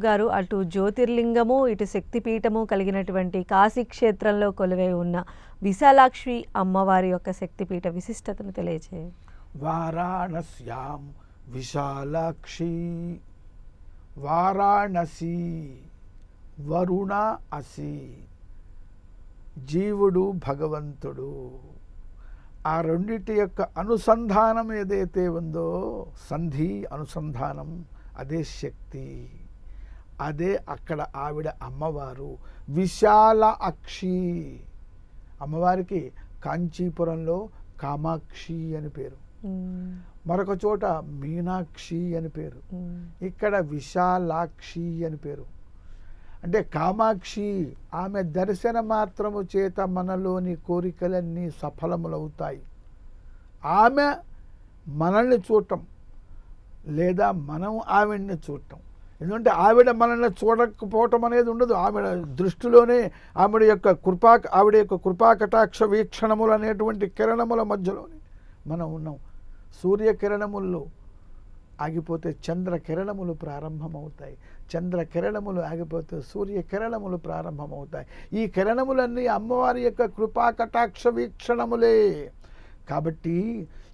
గారు అటు జ్యోతిర్లింగము ఇటు శక్తిపీఠము కలిగినటువంటి కాశీ క్షేత్రంలో కొలువై ఉన్న విశాలాక్షి అమ్మవారి యొక్క శక్తిపీఠ విశిష్టతను తెలియజేయండి. వారాణస్యాం విశాలాక్షి వారాణసి వరుణ అసి. జీవుడు భగవంతుడు ఆ రెండిటి యొక్క అనుసంధానం ఏదైతే ఉందో, సంధి అనుసంధానం, అదే శక్తి. అదే అక్కడ ఆవిడ అమ్మవారు విశాల అక్షి. అమ్మవారికి కాంచీపురంలో కామాక్షి అని పేరు, మరొక చోట మీనాక్షి అని పేరు, ఇక్కడ విశాలాక్షి అని పేరు. అంటే కామాక్షి ఆమె దర్శన మాత్రము చేత మనలోని కోరికలన్నీ సఫలములవుతాయి. ఆమె మనల్ని చూడటం లేదా మనం ఆవిడని చూడటం. ఎందుకంటే ఆవిడ మనల్ని చూడకపోవటం అనేది ఉండదు. ఆవిడ దృష్టిలోనే ఆవిడ యొక్క కృపాకటాక్ష వీక్షణములు అనేటువంటి కిరణముల మధ్యలోనే మనం ఉన్నాం. సూర్యకిరణములు ఆగిపోతే చంద్రకిరణములు ప్రారంభమవుతాయి, చంద్రకిరణములు ఆగిపోతే సూర్యకిరణములు ప్రారంభమవుతాయి. ఈ కిరణములన్నీ అమ్మవారి యొక్క కృపాకటాక్ష వీక్షణములే. కాబట్టి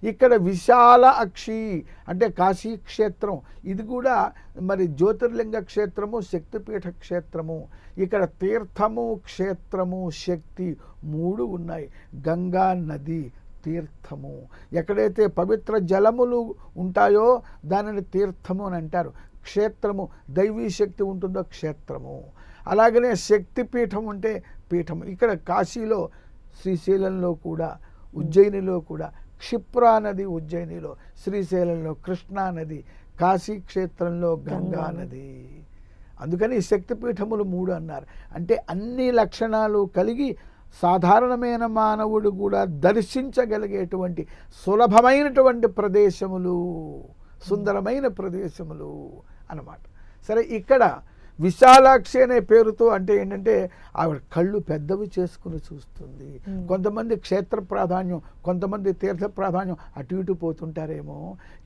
ఇక్కడ విశాల అక్షి అంటే కాశీ క్షేత్రం, ఇది కూడా మరి జ్యోతిర్లింగ క్షేత్రము, శక్తిపీఠ క్షేత్రము. ఇక్కడ తీర్థము, క్షేత్రము, శక్తి మూడు ఉన్నాయి. గంగా నది తీర్థము. ఎక్కడైతే పవిత్ర జలములు ఉంటాయో దానిని తీర్థము అని అంటారు. క్షేత్రము దైవీ శక్తి ఉంటుందో క్షేత్రము. అలాగనే శక్తిపీఠం ఉంటే పీఠము. ఇక్కడ కాశీలో, శ్రీశైలంలో కూడా, ఉజ్జయినిలో కూడా క్షిప్రా నది, ఉజ్జయినిలో, శ్రీశైలంలో కృష్ణా నది, కాశీ క్షేత్రంలో గంగా నది. అందుకని శక్తిపీఠములు మూడు అన్నారు. అంటే అన్ని లక్షణాలు కలిగి సాధారణమైన మానవుడు కూడా దర్శించగలిగేటువంటి సులభమైనటువంటి ప్రదేశములు, సుందరమైన ప్రదేశములు అన్నమాట. సరే, ఇక్కడ విశాలాక్షి అనే పేరుతో అంటే ఏంటంటే ఆవిడ కళ్ళు పెద్దవి చేసుకుని చూస్తుంది. కొంతమంది క్షేత్ర ప్రాధాన్యం, కొంతమంది తీర్థ ప్రాధాన్యం అటు ఇటు పోతుంటారేమో.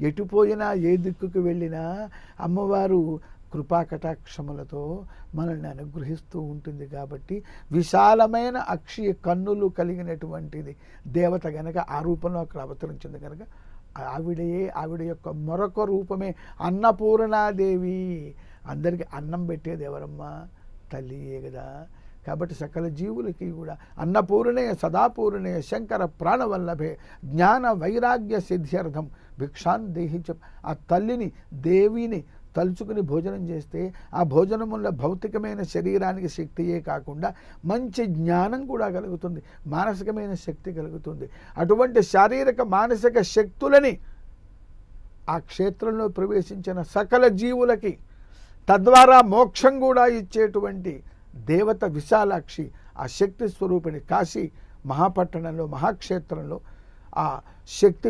ఎటు పోయినా ఏ దిక్కుకు వెళ్ళినా అమ్మవారు కృపాకటాక్షములతో మనల్ని అనుగ్రహిస్తూ ఉంటుంది. కాబట్టి విశాలమైన అక్షి కన్నులు కలిగినటువంటిది దేవత గనక ఆ రూపంలో అక్కడ అవతరించింది కనుక ఆవిడ యొక్క మరొక రూపమే అన్నపూర్ణాదేవి. అందరికీ అన్నం పెట్టేది ఎవరమ్మా? తల్లియే కదా. కాబట్టి సకల జీవులకి కూడా అన్నపూర్ణే సదాపూర్ణే శంకర ప్రాణవల్లభే జ్ఞాన వైరాగ్య సిద్ధ్యర్థం భిక్షాన్ దేహి. ఆ తల్లిని, దేవిని తలుచుకుని భోజనం చేస్తే ఆ భోజనం వల్ల భౌతికమైన శరీరానికి శక్తియే కాకుండా మంచి జ్ఞానం కూడా కలుగుతుంది, మానసికమైన శక్తి కలుగుతుంది. అటువంటి శారీరక మానసిక శక్తులని ఆ క్షేత్రంలో ప్రవేశించిన సకల జీవులకి తద్వారా మోక్షం కూడా ఇచ్చేటువంటి దేవత విశాలాక్షి, ఆ శక్తి స్వరూపిణి. కాశీ మహాపట్టణంలో, మహాక్షేత్రంలో ఆ శక్తి